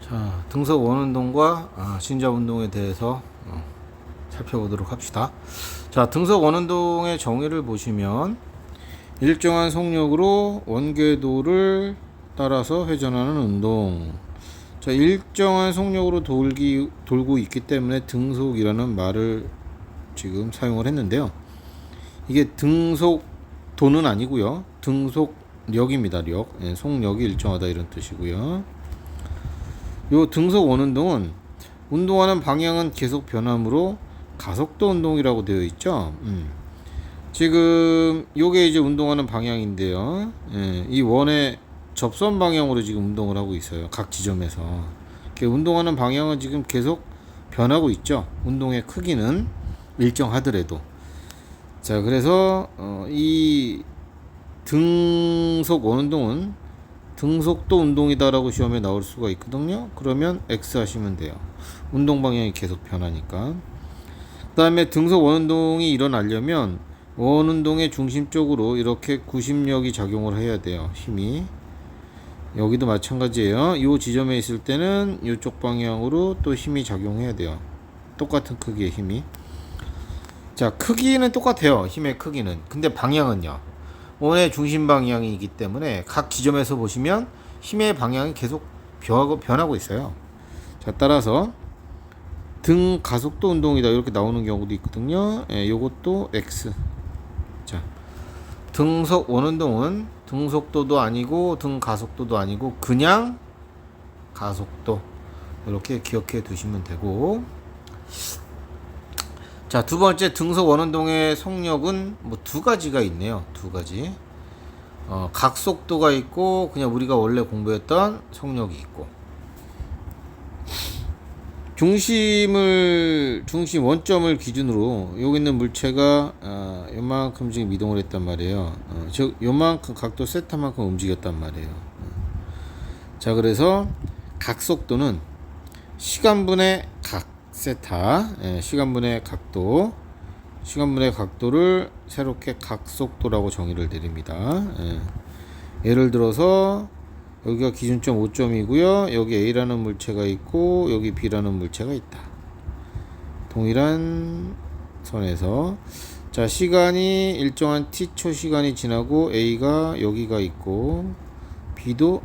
자, 등석 원운동과 신자 운동에 대해서 살펴보도록 합시다. 자, 등석 원운동의 정의를 보시면 일정한 속력으로 원궤도를 따라서 회전하는 운동. 자, 일정한 속력으로 돌고 있기 때문에 등속이라는 말을 지금 사용을 했는데요. 이게 등속도는 아니고요. 등속력입니다. 력. 예, 속력이 일정하다 이런 뜻이고요. 요 등속 원운동은 운동하는 방향은 계속 변함으로 가속도 운동이라고 되어 있죠. 지금 요게 이제 운동하는 방향인데요. 예, 이 원의 접선 방향으로 지금 운동을 하고 있어요. 각 지점에서. 운동하는 방향은 지금 계속 변하고 있죠. 운동의 크기는 일정하더라도. 자, 그래서 이 등속 원운동은 등속도 운동이다라고 시험에 나올 수가 있거든요. 그러면 X 하시면 돼요. 운동 방향이 계속 변하니까. 그 다음에 등속 원운동이 일어나려면 원운동의 중심 쪽으로 이렇게 구심력이 작용을 해야 돼요. 힘이. 여기도 마찬가지예요. 이 지점에 있을 때는 이쪽 방향으로 또 힘이 작용해야 돼요. 똑같은 크기의 힘이. 자, 크기는 똑같아요. 힘의 크기는. 근데 방향은요. 원의 중심 방향이기 때문에 각 지점에서 보시면 힘의 방향이 계속 변하고 있어요. 자, 따라서 등 가속도 운동이다 이렇게 나오는 경우도 있거든요. 예, 요것도 X. 자, 등속 원운동은 등속도도 아니고 등 가속도도 아니고 그냥 가속도 이렇게 기억해 두시면 되고. 자, 두 번째 등속 원운동의 속력은 뭐 두 가지가 있네요. 두 가지. 각속도가 있고 그냥 우리가 원래 공부했던 속력이 있고. 중심 원점을 기준으로 여기 있는 물체가 요만큼 지금 이동을 했단 말이에요. 즉 요만큼 각도 세타만큼 움직였단 말이에요. 자, 그래서 각속도는 시간분의 각 세타, 시간분의 각도, 시간분의 각도를 새롭게 각속도라고 정의를 내립니다. 예를 들어서 여기가 기준점 5점이고요. 여기 A라는 물체가 있고 여기 B라는 물체가 있다. 동일한 선에서 자, 시간이 일정한 T초 시간이 지나고 A가 여기가 있고 B도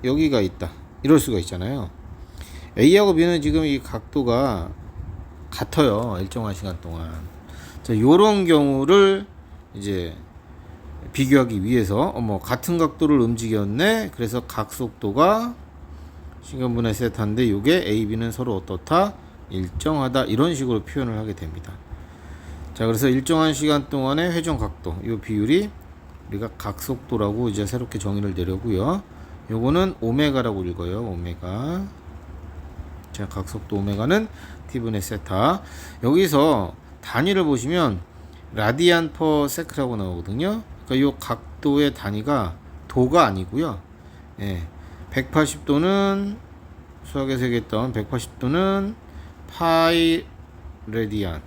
여기가 있다. 이럴 수가 있잖아요. A하고 B는 지금 이 각도가 같아요. 일정한 시간 동안. 자, 요런 경우를 이제 비교하기 위해서 같은 각도를 움직였네. 그래서 각속도가 시간분의 세타인데 요게 A, B는 서로 어떻다? 일정하다. 이런 식으로 표현을 하게 됩니다. 자, 그래서 일정한 시간 동안의 회전 각도 요 비율이 우리가 각속도라고 이제 새롭게 정의를 내려고요. 요거는 오메가라고 읽어요. 오메가. 자, 각속도 오메가는 T분의 세타. 여기서 단위를 보시면 라디안 퍼 세크라고 나오거든요. 그러니까 이 각도의 단위가 도가 아니고요. 180도는 수학에서 얘기했던 180도는 파이 레디안.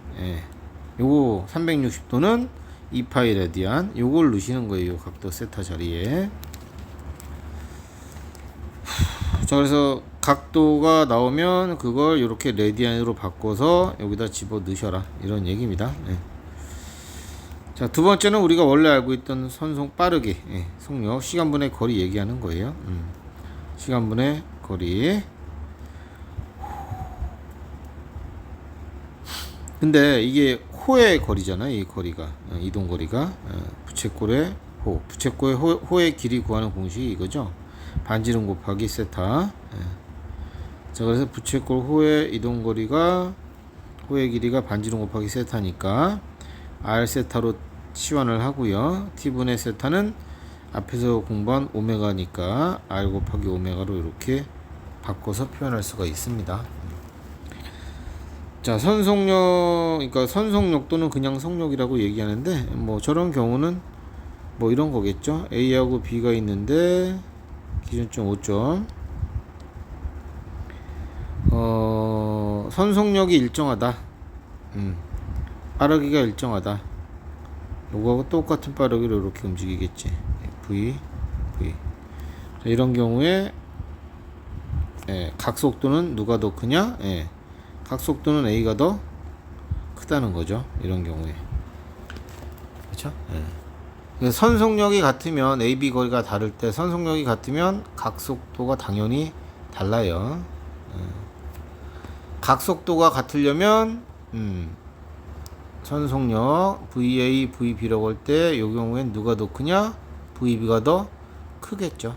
요거 360도는 2파이 레디안. 요걸 넣으시는 거예요. 요 각도 세타 자리에. 자, 그래서 각도가 나오면 그걸 이렇게 레디안으로 바꿔서 여기다 집어 넣으셔라 이런 얘기입니다. 자, 두 번째는 우리가 원래 알고 있던 선속 빠르기 속력 시간분의 거리 얘기하는 거예요. 시간분의 거리. 근데 이게 호의 거리잖아요. 이 거리가 이동 거리가 부채꼴의 호, 부채꼴의 호의 길이 구하는 공식이 이거죠. 반지름 곱하기 세타. 자, 그래서 부채꼴 호의 이동거리가 호의 길이가 반지름 곱하기 세타니까 R 세타로 치환을 하고요. T분의 세타는 앞에서 공부한 오메가니까 R 곱하기 오메가로 이렇게 바꿔서 표현할 수가 있습니다. 자, 선속력, 그러니까 선속력도는 그냥 속력이라고 얘기하는데 저런 경우는 이런 거겠죠. A하고 B가 있는데 기준점 5점. 선속력이 일정하다. 빠르기가 일정하다. 요거하고 똑같은 빠르기로 이렇게 움직이겠지. V. 자, 이런 경우에 각속도는 누가 더 크냐? 각속도는 A가 더 크다는 거죠. 이런 경우에. 그렇죠? 선속력이 같으면 AB 거리가 다를 때 선속력이 같으면 각속도가 당연히 달라요. 각속도가 같으려면 선속력 VA, VB라고 할 때 이 경우엔 누가 더 크냐? VB가 더 크겠죠.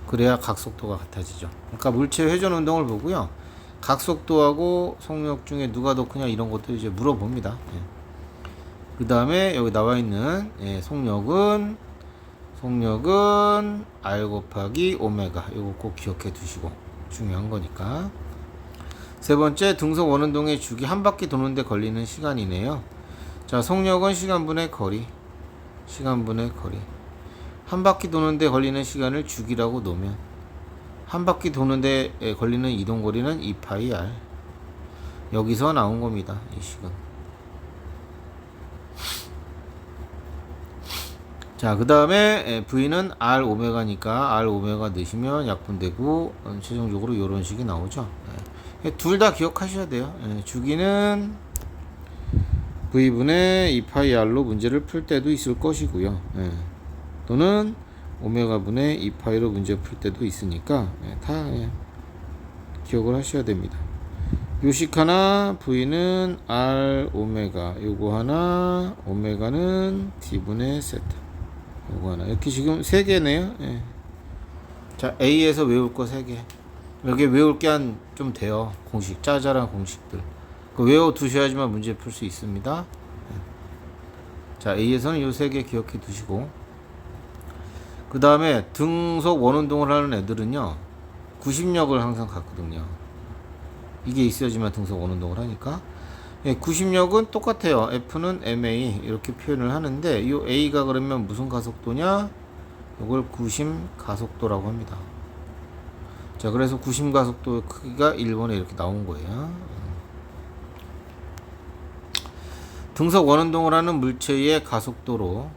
그래야 각속도가 같아지죠. 그러니까 물체 회전 운동을 보고요. 각속도하고 속력 중에 누가 더 크냐 이런 것들 이제 물어봅니다. 그 다음에 여기 나와 있는 속력은 R 곱하기 오메가. 이거 꼭 기억해 두시고 중요한 거니까. 세 번째, 등속 원운동의 주기 한 바퀴 도는데 걸리는 시간이네요. 자, 속력은 시간분의 거리. 한 바퀴 도는데 걸리는 시간을 주기라고 놓으면 한 바퀴 도는데 걸리는 이동거리는 2파이 R. 여기서 나온 겁니다. 이 식은. 자, 그 다음에 V는 R 오메가니까 R 오메가 넣으시면 약분되고 최종적으로 이런 식이 나오죠. 둘 다 기억하셔야 돼요. 주기는 V분의 2파이 R로 문제를 풀 때도 있을 것이고요. 또는 오메가분의 2파이로 문제 풀 때도 있으니까 다 기억을 하셔야 됩니다. 요식 하나 V는 R 오메가, 요거 하나 오메가는 D분의 세타, 요거 하나. 이렇게 지금 3개네요. 자, A에서 외울 거 3개. 여기 외울 게 한 좀 돼요. 공식, 짜잘한 공식들. 외워 두셔야지만 문제 풀 수 있습니다. 자, A에서는 요 3개 기억해 두시고, 그 다음에 등속 원운동을 하는 애들은요 90력을 항상 갖거든요. 이게 있어야지만 등속 원운동을 하니까. 90력은 똑같아요. F는 MA 이렇게 표현을 하는데 이 A가 그러면 무슨 가속도냐? 이걸 구심 가속도라고 합니다. 자, 그래서 구심 가속도의 크기가 1번에 이렇게 나온 거예요. 등속 원운동을 하는 물체의 가속도로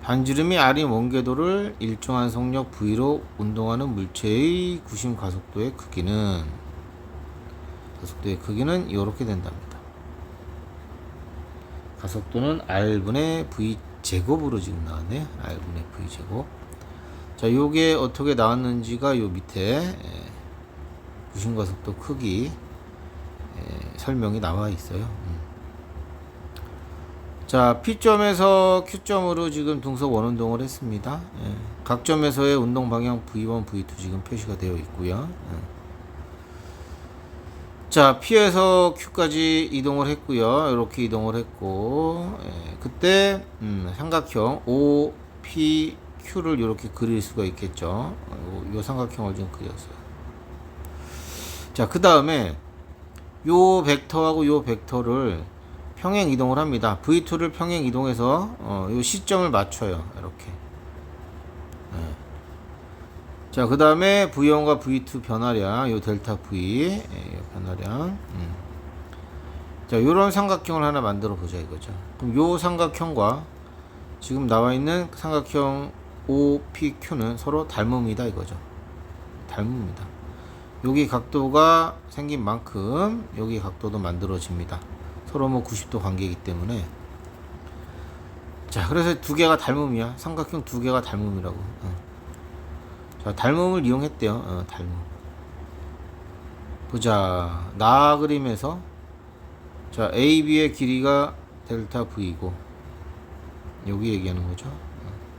반지름이 R인 원궤도를 일정한 속력 V로 운동하는 물체의 구심 가속도의 크기는 이렇게 된답니다. 가속도는 R분의 V 제곱으로 지금 나왔네요. R분의 V 제곱. 자, 요게 어떻게 나왔는지가 요 밑에 구심 가속도 크기 설명이 나와 있어요. 자, P점에서 Q점으로 지금 등속 원운동을 했습니다. 각 점에서의 운동 방향 V1, V2 지금 표시가 되어 있고요. 자, P에서 Q까지 이동을 했고요. 이렇게 이동을 했고, 그때 삼각형 OPQ를 이렇게 그릴 수가 있겠죠. 요 삼각형을 좀 그렸어요. 자, 그 다음에 요 벡터하고 요 벡터를 평행 이동을 합니다. V2를 평행 이동해서 요 시점을 맞춰요. 이렇게. 자, 그 다음에 V1과 V2 변화량, 요 델타 V 변화량. 자, 요런 삼각형을 하나 만들어 보자 이거죠. 그럼 요 삼각형과 지금 나와 있는 삼각형 OPQ는 서로 닮음이다 이거죠. 닮음이다. 여기 각도가 생긴 만큼 여기 각도도 만들어집니다. 서로 뭐 90도 관계이기 때문에. 자, 그래서 두 개가 닮음이야. 삼각형 두 개가 닮음이라고. 자, 닮음을 이용했대요. 닮음. 보자. 나 그림에서 자, AB의 길이가 델타 V고 여기 얘기하는 거죠.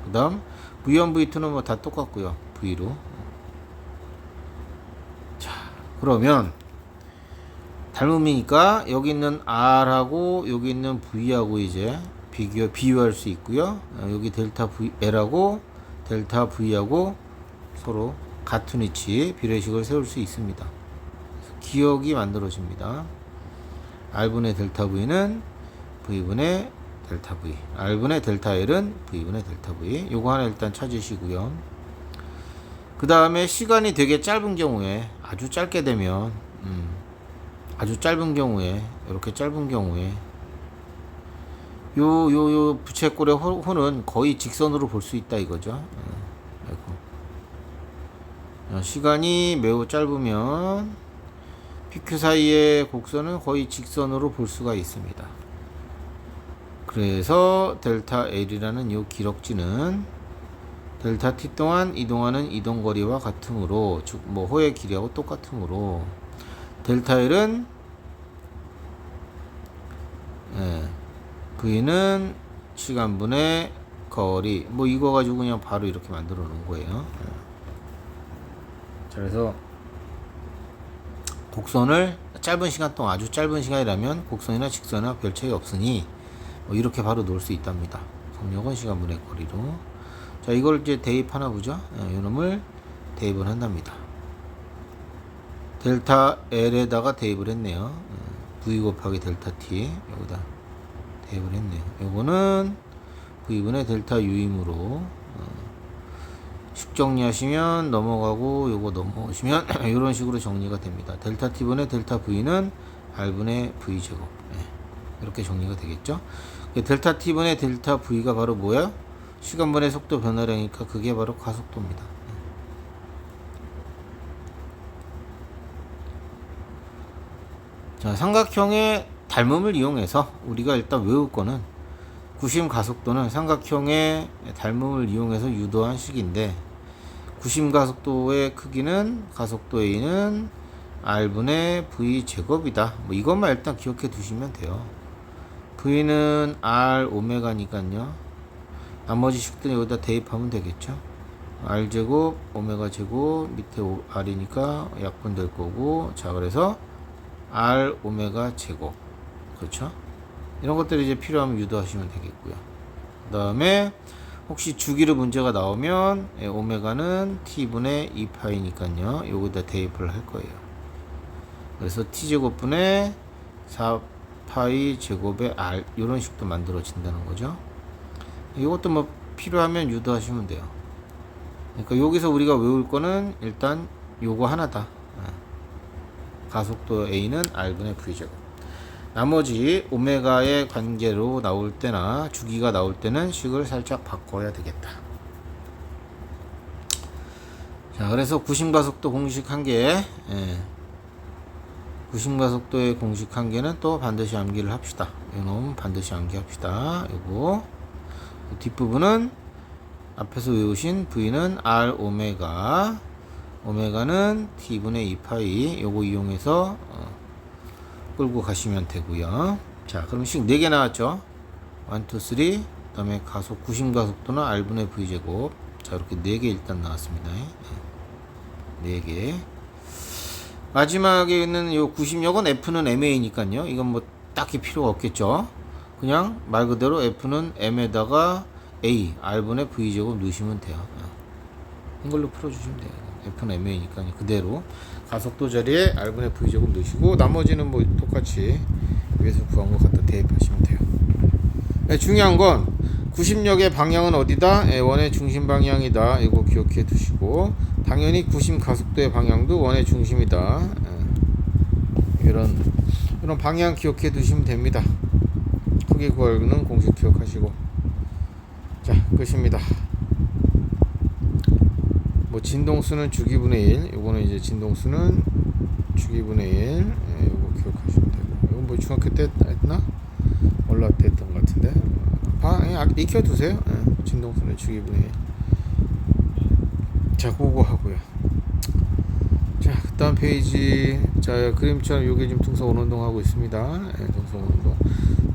그 다음 V1, V2는 뭐 다 똑같고요. V로. 자, 그러면 닮음이니까 여기 있는 R하고 여기 있는 V하고 이제 비교할 수 있고요. 여기 델타 L하고 델타 V하고 서로 같은 위치 비례식을 세울 수 있습니다. 기억이 만들어집니다. R분의 델타 V는 V분의 델타 V, R분의 델타 L은 V분의 델타 V. 요거 하나 일단 찾으시고요. 그 다음에 시간이 되게 짧은 경우에, 아주 짧게 되면 아주 짧은 경우에, 이렇게 짧은 경우에 요 부채꼴의 호는 거의 직선으로 볼 수 있다 이거죠. 시간이 매우 짧으면 PQ 사이의 곡선을 거의 직선으로 볼 수가 있습니다. 그래서 델타 L이라는 이 기럭지는 델타 T 동안 이동하는 이동거리와 같으므로, 즉 뭐 호의 길이하고 똑같으므로 델타 L은 V는 시간분의 거리, 뭐 이거 가지고 그냥 바로 이렇게 만들어 놓은 거예요. 자, 그래서 곡선을 짧은 시간 동안, 아주 짧은 시간이라면 곡선이나 직선이나 별 차이 없으니 뭐 이렇게 바로 놓을 수 있답니다. 속력은 시간분의 거리로. 자, 이걸 이제 대입하나 보죠. 이놈을 대입을 한답니다. 델타 L에다가 대입을 했네요. V 곱하기 델타 T 여기다 대입을 했네요. 요거는 V분의 델타 U이므로 식 정리하시면 넘어가고, 요거 넘어오시면 이런 식으로 정리가 됩니다. 델타 T분의 델타 V는 R분의 V 제곱. 이렇게 정리가 되겠죠. 델타 T분의 델타 V가 바로 뭐야? 시간분의 속도 변화량이니까 그게 바로 가속도입니다. 자, 삼각형의 닮음을 이용해서 우리가 일단 외울 거는, 구심 가속도는 삼각형의 닮음을 이용해서 유도한 식인데, 구심 가속도의 크기는, 가속도 A는 R분의 V 제곱이다. 뭐 이것만 일단 기억해 두시면 돼요. V는 R 오메가니까요. 나머지 식들은 여기다 대입하면 되겠죠. R 제곱 오메가 제곱 밑에 R이니까 약분될 거고, 자, 그래서 R 오메가 제곱, 그렇죠? 이런 것들이 이제 필요하면 유도하시면 되겠고요. 그 다음에 혹시 주기로 문제가 나오면 오메가는 T분의 2파이니까요. 여기다 대입을 할 거예요. 그래서 T제곱분의 4파이 제곱의 R, 이런 식도 만들어진다는 거죠. 이것도 뭐 필요하면 유도하시면 돼요. 그러니까 여기서 우리가 외울 거는 일단 요거 하나다. 가속도 A는 R분의 V제곱. 나머지 오메가의 관계로 나올 때나 주기가 나올 때는 식을 살짝 바꿔야 되겠다. 자, 그래서 구심가속도 공식 한 개, 구심가속도의 공식 한 개는 또 반드시 암기를 합시다. 이놈 반드시 암기합시다. 요거 뒷부분은 앞에서 외우신 V는 R 오메가, 오메가는 T분의 2파이, 요거 이용해서 끌고 가시면 되고요. 자, 그럼 식 4개 나왔죠. 1, 2, 3. 그 다음에 가속, 구심가속도는 R분의 V제곱. 자, 이렇게 4개 일단 나왔습니다. 4개. 마지막에 있는 요 구심력은 F는 MA니까요. 이건 뭐 딱히 필요가 없겠죠. 그냥 말 그대로 F는 M에다가 A, R분의 V제곱 넣으시면 돼요. 이걸로 풀어주시면 돼요. F는 MA니까 그대로 가속도 자리에 R분의 V제곱 넣으시고, 나머지는 뭐 똑같이 위에서 구한 것 갖다 대입하시면 돼요. 중요한 건 구심력의 방향은 어디다? 원의 중심 방향이다. 이거 기억해 두시고, 당연히 구심 가속도의 방향도 원의 중심이다. 이런 방향 기억해 두시면 됩니다. 크기 구하는 공식 기억하시고. 자, 끝입니다. 뭐 진동수는 주기분의 1, 요거는 이제 진동수는 주기분의 1, 요거 기억하시면 되고, 이건 뭐 중학교 때 했나? 올라올 때 했던 것 같은데, 익혀두세요. 진동수는 주기분의 1. 자, 그거 하고요. 자, 그 다음 페이지. 자, 그림처럼 요게 지금 등속 원운동 하고 있습니다. 등속 원운동.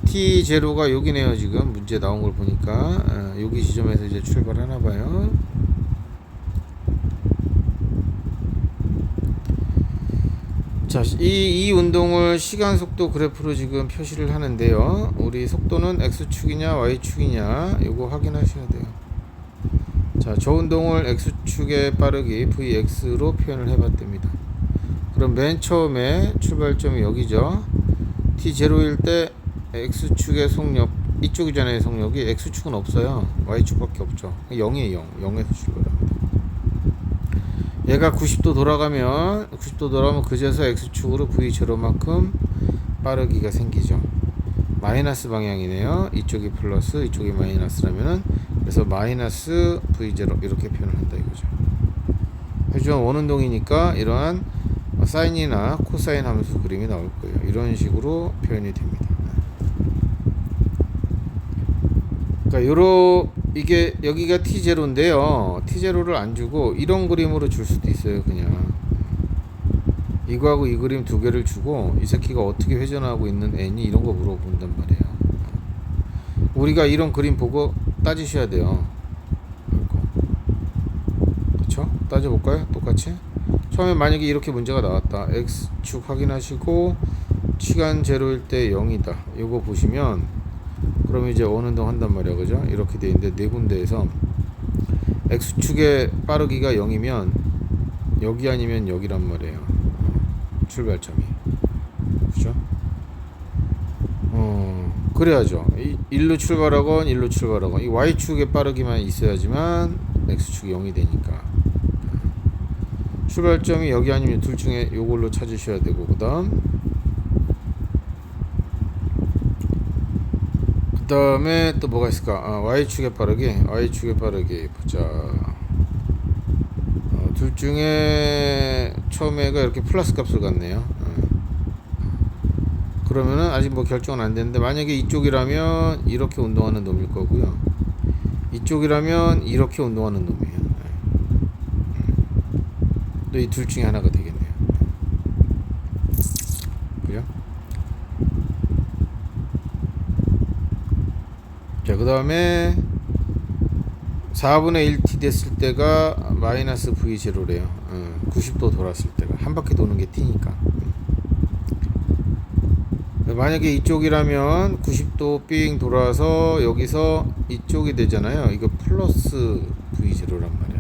T0가 여기네요. 지금 문제 나온 걸 보니까 여기 지점에서 이제 출발하나 봐요. 자, 이 운동을 시간 속도 그래프로 지금 표시를 하는데요. 우리 속도는 X축이냐 Y축이냐 이거 확인하셔야 돼요. 자, 저 운동을 X축의 빠르기 Vx로 표현을 해봤답니다. 그럼 맨 처음에 출발점이 여기죠. T0일 때 X축의 속력, 이쪽이잖아요. 속력이 X축은 없어요. Y축밖에 없죠. 0이에요. 0에서 출발합니다. 얘가 90도 돌아가면 그제서 X축으로 V0만큼 빠르기가 생기죠. 마이너스 방향이네요. 이쪽이 플러스, 이쪽이 마이너스라면은 그래서 마이너스 V0 이렇게 표현을 한다 이거죠. 회전 원운동이니까 이러한 사인이나 코사인 함수 그림이 나올 거예요. 이런 식으로 표현이 됩니다. 그러니까 이게 여기가 T0인데요. T0를 안 주고 이런 그림으로 줄 수도 있어요. 그냥 이거하고 이 그림 두 개를 주고 이 새끼가 어떻게 회전하고 있는 애니 이런 거 물어본단 말이에요. 우리가 이런 그림 보고 따지셔야 돼요. 그렇죠? 따져볼까요? 똑같이 처음에 만약에 이렇게 문제가 나왔다. X축 확인하시고 시간 제로일 때 0이다 이거 보시면 그럼 이제 원운동 한단 말이야. 그죠? 이렇게 돼 있는데 네 군데에서 X축의 빠르기가 0이면 여기 아니면 여기란 말이에요. 출발점이. 그죠? 그래야죠. 1로 출발하건 1로 출발하건 이 Y축의 빠르기만 있어야지만 X축이 0이 되니까 출발점이 여기 아니면 둘 중에 요걸로 찾으셔야 되고 그 다음에 또 뭐가 있을까? Y축의 빠르기 보자. 둘 중에 처음에가 이렇게 플러스 값을 갖네요. 그러면은 아직 뭐 결정은 안 됐는데 만약에 이쪽이라면 이렇게 운동하는 놈일 거고요. 이쪽이라면 이렇게 운동하는 놈이에요. 또 이 둘 중에 하나가 되겠네요. 그죠? 자, 그 다음에 4분의 1t 됐을 때가 마이너스 V0래요. 90도 돌았을 때가 한 바퀴 도는 게 t니까. 만약에 이쪽이라면 90도 삥 돌아서 여기서 이쪽이 되잖아요. 이거 플러스 V0란 말이야.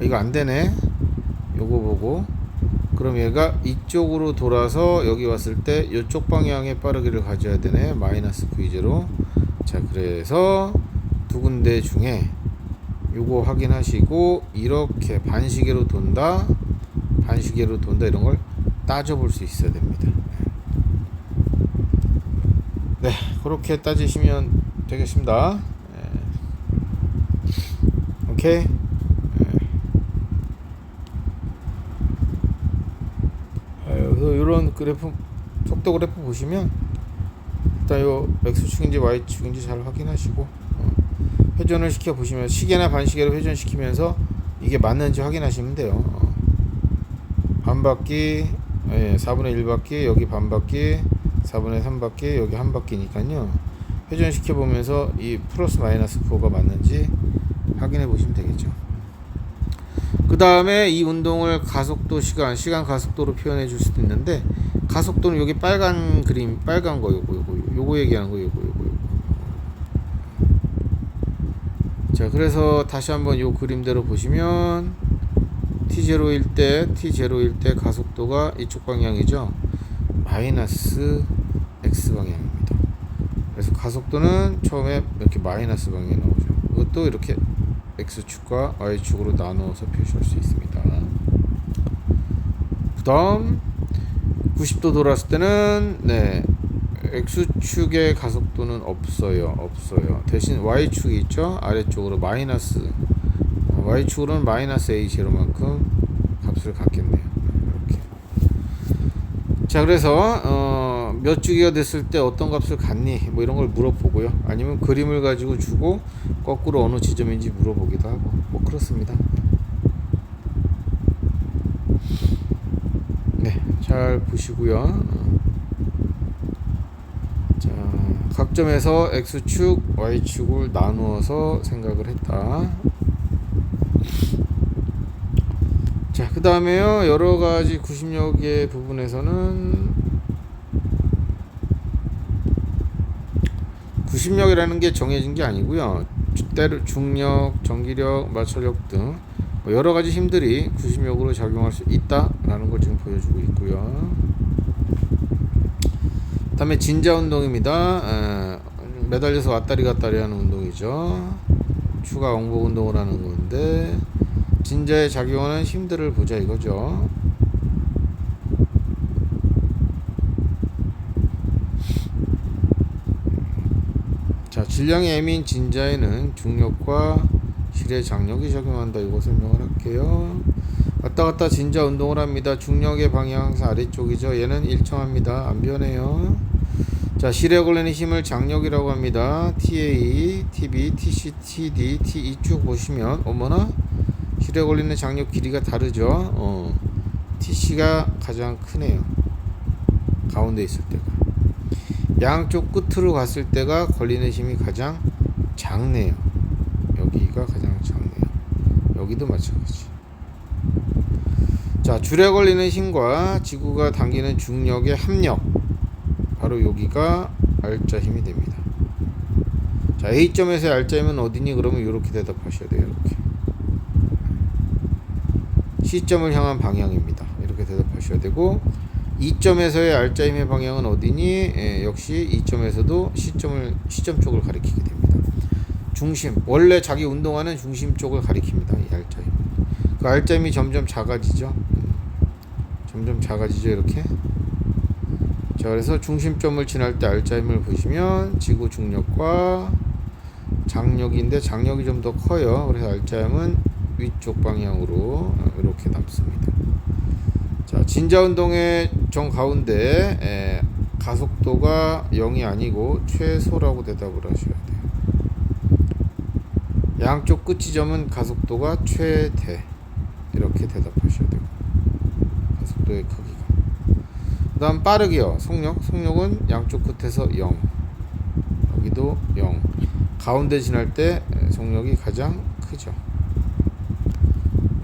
이거 안 되네. 요거 보고 그럼 얘가 이쪽으로 돌아서 여기 왔을 때 이쪽 방향의 빠르기를 가져야 되네. 마이너스 V0. 자, 그래서 두 군데 중에 요거 확인하시고 이렇게 반시계로 돈다 이런 걸 따져볼 수 있어야 됩니다. 네, 그렇게 따지시면 되겠습니다. 오케이. 그래서 이런 그래프, 속도 그래프 보시면 일단 요 X축인지 Y축인지 잘 확인하시고 회전을 시켜 보시면 시계나 반시계로 회전시키면서 이게 맞는지 확인하시면 돼요. 반바퀴, 4분의 1바퀴, 여기 반바퀴, 4분의 3바퀴, 여기 한 바퀴니까요. 회전시켜 보면서 이 플러스 마이너스 4가 맞는지 확인해 보시면 되겠죠. 그 다음에 이 운동을 가속도 시간 가속도로 표현해 줄 수도 있는데 가속도는 여기 빨간 그림, 빨간 거 요거 얘기하는 거 요거. 자, 그래서 다시 한번 요 그림대로 보시면 T0일 때 가속도가 이쪽 방향이죠. 마이너스 X 방향입니다. 그래서 가속도는 처음에 이렇게 마이너스 방향이 나오죠. 이것도 이렇게 X축과 Y축으로 나누어서 표시할 수 있습니다. 그 다음 90도 돌았을 때는 X축의 가속도는 없어요. 대신 Y축이 있죠. 아래쪽으로 마이너스 Y축으로는 마이너스 A0만큼 값을 갖겠네요. 이렇게. 자, 그래서 몇 주기가 됐을 때 어떤 값을 갖니? 뭐 이런 걸 물어보고요. 아니면 그림을 가지고 주고 거꾸로 어느 지점인지 물어보기도 하고 뭐 그렇습니다. 네, 잘 보시고요. 자, 각 점에서 X축, Y축을 나누어서 생각을 했다. 자, 그 다음에요. 여러가지 90여 개 부분에서는 90력이라는 게 정해진 게 아니고요. 때로 중력, 전기력, 마찰력 등 여러가지 힘들이 90력으로 작용할 수 있다라는 걸 지금 보여주고 있고요. 그 다음에 진자 운동입니다. 매달려서 왔다리 갔다리 하는 운동이죠. 추가 왕복 운동을 하는 건데 진자에 작용하는 힘들을 보자 이거죠. 자, 질량이 M인 진자에는 중력과 실의 장력이 작용한다. 이거 설명을 할게요. 왔다 갔다 진자 운동을 합니다. 중력의 방향 항상 아래쪽이죠. 얘는 일정합니다. 안 변해요. 자, 실에 걸리는 힘을 장력이라고 합니다. TA, TB, TC, TD, TE 쭉 보시면 어머나 실에 걸리는 장력 길이가 다르죠. TC가 가장 크네요. 가운데 있을 때가. 양쪽 끝으로 갔을 때가 걸리는 힘이 가장 작네요. 여기가 가장 작네요. 여기도 마찬가지. 자, 줄에 걸리는 힘과 지구가 당기는 중력의 합력, 바로 여기가 R자 힘이 됩니다. 자, A점에서의 R자 힘은 어디니? 그러면 이렇게 대답하셔야 돼요. 이렇게 C점을 향한 방향입니다. 이렇게 대답하셔야 되고, E점에서의 R자 힘의 방향은 어디니? 역시 E점에서도 C점 쪽을 가리키게 됩니다. 중심, 원래 자기 운동하는 중심 쪽을 가리킵니다. 이 R자 힘. 그 R자 힘이 점점 작아지죠. 점점 작아지죠. 이렇게. 자, 그래서 중심점을 지날 때 R자 힘을 보시면 지구 중력과 장력인데 장력이 좀 더 커요. 그래서 R자 힘은 위쪽 방향으로 이렇게 남습니다. 자, 진자 운동의 정 가운데 가속도가 0이 아니고 최소라고 대답을 하셔야 돼요. 양쪽 끝 지점은 가속도가 최대, 이렇게 대답하셔야 되고, 가속도의 크기가. 그 다음 빠르기요. 속력은 양쪽 끝에서 0, 여기도 0, 가운데 지날 때 속력이 가장 크죠.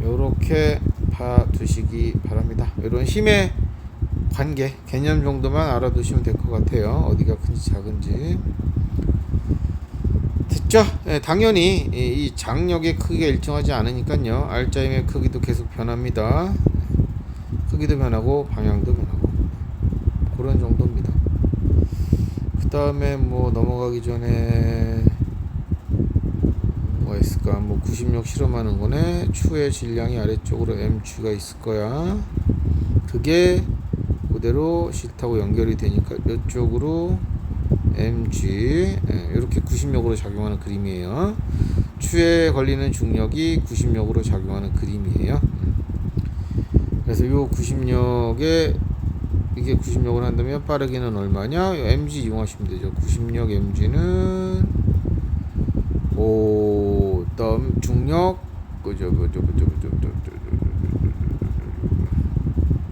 요렇게 봐두시기 바랍니다. 이런 힘의 관계, 개념 정도만 알아두시면 될 것 같아요. 어디가 큰지 작은지. 됐죠? 당연히 이 장력의 크기가 일정하지 않으니까요. R자 힘의 크기도 계속 변합니다. 크기도 변하고 방향도 변하고, 그런 정도입니다. 그 다음에 뭐 넘어가기 전에 뭐가 있을까? 뭐 구심력 실험하는 거네. 추의 질량이 아래쪽으로 mg가 있을 거야. 그게 그대로 실타고 연결이 되니까 이쪽으로 mg, 이렇게 구심력으로 작용하는 그림이에요. 추에 걸리는 중력이 구심력으로 작용하는 그림이에요. 그래서 요 구심력에, 이게 구심력을 한다면 빠르기는 얼마냐? mg 이용하시면 되죠. 구심력 mg는 다음 중력,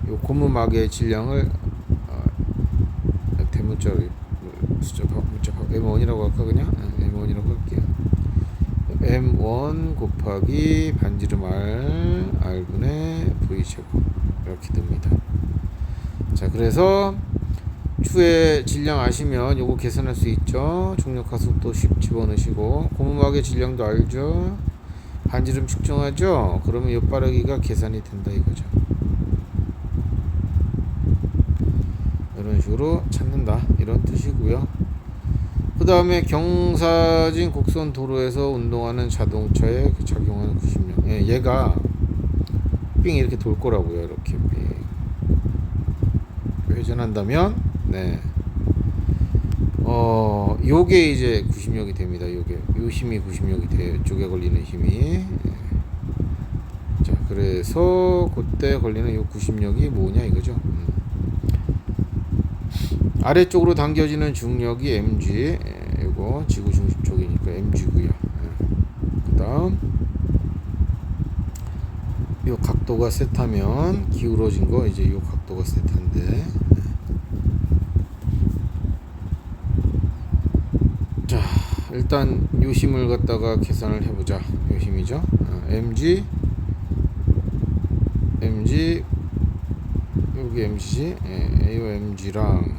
요 고무막의 질량을 대문자로 M1이라고 할까? 그냥 M1이라고 할게요. M1 곱하기 반지름 R분의 V제곱, 이렇게 됩니다. 자, 그래서 추의 질량 아시면 요거 계산할 수 있죠. 중력 가속도 10 집어넣으시고, 고무막의 질량도 알죠. 반지름 측정하죠. 그러면 요 빠르기가 계산이 된다 이거죠. 이런 식으로 찾는다, 이런 뜻이고요. 그 다음에 경사진 곡선 도로에서 운동하는 자동차에 작용하는 구심력. 얘가 삥 이렇게 돌 거라고요. 이렇게 삥 회전한다면, 요게 이제 구심력이 됩니다. 요게, 요 힘이 구심력이 돼요. 이쪽에 걸리는 힘이. 자, 그래서 그때 걸리는 요 구심력이 뭐냐 이거죠. 아래쪽으로 당겨지는 중력이 mg, 이거 지구 중심 쪽이니까 mg고요. 그 다음 요 각도가 세타면 기울어진 거, 이제 요 각도가 세타인데, 자, 일단 요 힘을 갖다가 계산을 해보자. 요 힘이죠. mg, 여기 mg지. 요 mg랑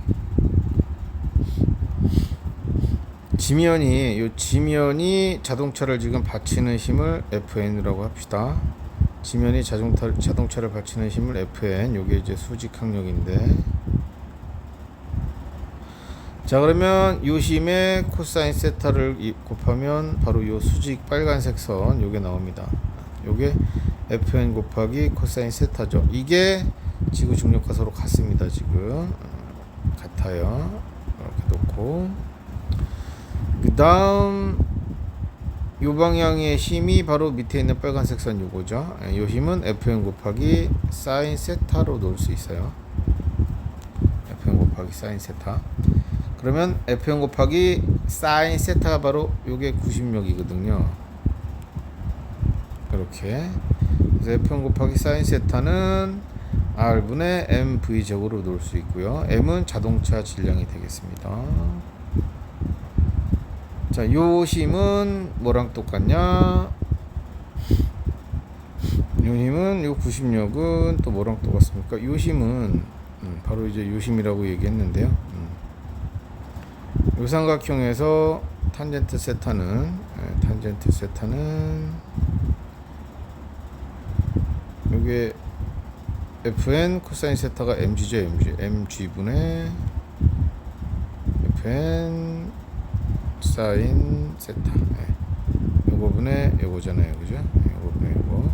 지면이 자동차를 지금 받치는 힘을 Fn이라고 합시다. 지면이 자동차를 받치는 힘을 Fn, 요게 이제 수직 항력인데, 자, 그러면 요 힘에 코사인 세타를 곱하면 바로 요 수직 빨간색 선, 요게 나옵니다. 요게 Fn 곱하기 코사인 세타죠. 이게 지구 중력과 서로 같습니다. 지금 같아요. 이렇게 놓고, 그 다음 요 방향의 힘이 바로 밑에 있는 빨간색 선 요거죠. 요 힘은 Fn 곱하기 사인 세타로 놓을 수 있어요. Fn 곱하기 사인 세타. 그러면 Fn 곱하기 사인 세타가 바로 요게 90력이거든요. 이렇게. 그래서 Fn 곱하기 사인 세타는 R분의 MV 제곱으로 놓을 수 있고요. M은 자동차 질량이 되겠습니다. 자, 요 힘은 뭐랑 똑같냐? 요 힘은 요 90력은 또 뭐랑 똑같습니까? 요 힘은 바로 이제 요 힘이라고 얘기했는데요. 요 삼각형에서 탄젠트 세타는 요게 Fn 코사인 세타가 mg죠. mg분의 Fn 사인 세타. 요거분의 요거잖아요, 그죠? 요거분의 요거.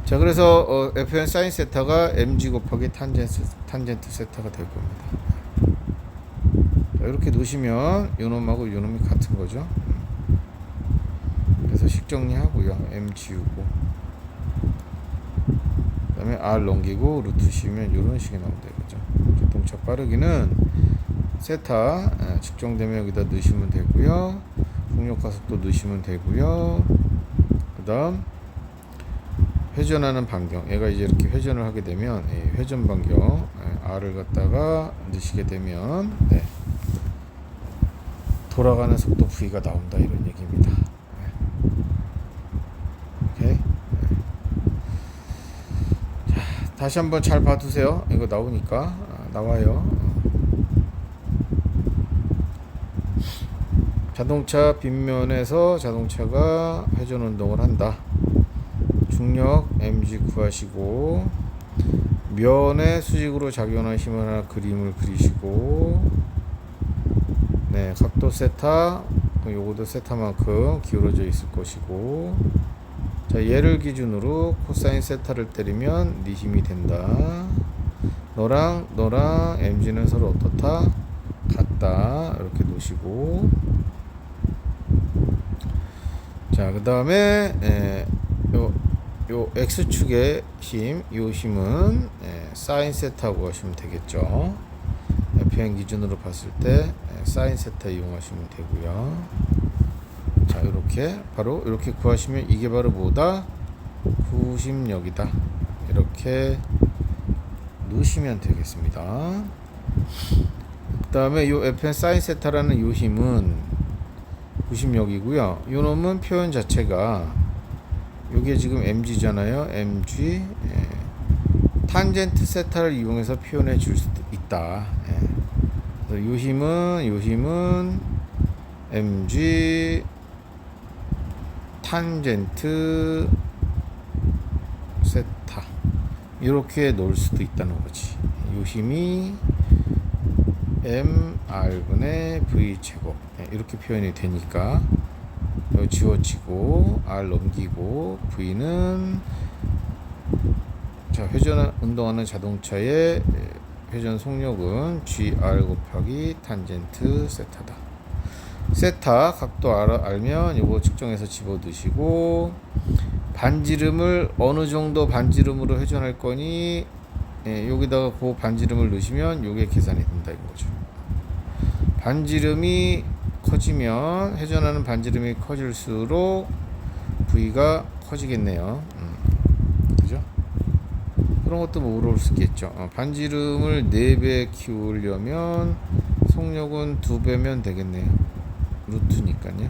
자, 그래서 Fn 사인 세타가 mg 곱하기 탄젠트 세타가 될 겁니다. 자, 이렇게 놓으시면 요놈하고 요놈이 같은 거죠. 그래서 식 정리하고요. m 지우고 그다음에 r 넘기고 루트 씌우면 요런 식이 나온다 이거죠. 자동차 빠르기는 세타 측정되면 여기다 넣으시면 되고요. 중력가속도 넣으시면 되고요. 그 다음 회전하는 반경, 얘가 이제 이렇게 회전을 하게 되면 회전 반경 R을 갖다가 넣으시게 되면 돌아가는 속도 V가 나온다 이런 얘기입니다. 오케이. 자, 다시 한번 잘 봐두세요. 이거 나오니까 나와요. 자동차 빗면에서 자동차가 회전 운동을 한다. 중력 mg 구하시고 면에 수직으로 작용하는 힘을 하나 그림을 그리시고 각도 세타 요거도 세타만큼 기울어져 있을 것이고 자, 얘를 기준으로 코사인 세타를 때리면 네 힘이 된다. 너랑 mg는 서로 어떻다? 같다. 이렇게 놓으시고 자, 그 다음에 요 x축의 힘, 요 힘은 사인 세타고 하시면 되겠죠. Fn 기준으로 봤을 때 사인 세타 이용하시면 되고요. 자, 이렇게 바로 이렇게 구하시면 이게 바로 뭐다? 90력이다. 이렇게 넣으시면 되겠습니다. 그 다음에 요 Fn 사인 세타라는 요 힘은 90력이고요. 요 놈은 표현 자체가 요게 지금 mg잖아요. mg 탄젠트 세타를 이용해서 표현해 줄 수도 있다. 그래서 요 힘은 mg 탄젠트 세타 이렇게 놓을 수도 있다는 거지. 요 힘이 mr분의 v 제곱 이렇게 표현이 되니까 지워지고 r 넘기고 v는 자, 회전 운동하는 자동차의 회전 속력은 gr 곱하기 탄젠트 세타다. 세타 각도 알면 이거 측정해서 집어넣으시고 반지름을 어느 정도 반지름으로 회전할 거니 여기다가 그 반지름을 넣으시면 요게 계산이 된다 이거죠. 반지름이 커지면 회전하는 반지름이 커질수록 V가 커지겠네요. 그죠? 그런 것도 뭐 물어볼 수 있겠죠. 반지름을 4배 키우려면 속력은 2배면 되겠네요. 루트니까요.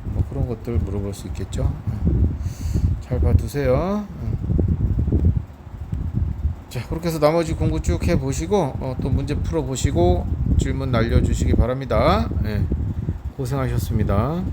뭐 그런 것들 물어볼 수 있겠죠. 잘 봐두세요. 자, 그렇게 해서 나머지 공부 쭉 해보시고 또 문제 풀어보시고 질문 날려주시기 바랍니다. 고생하셨습니다.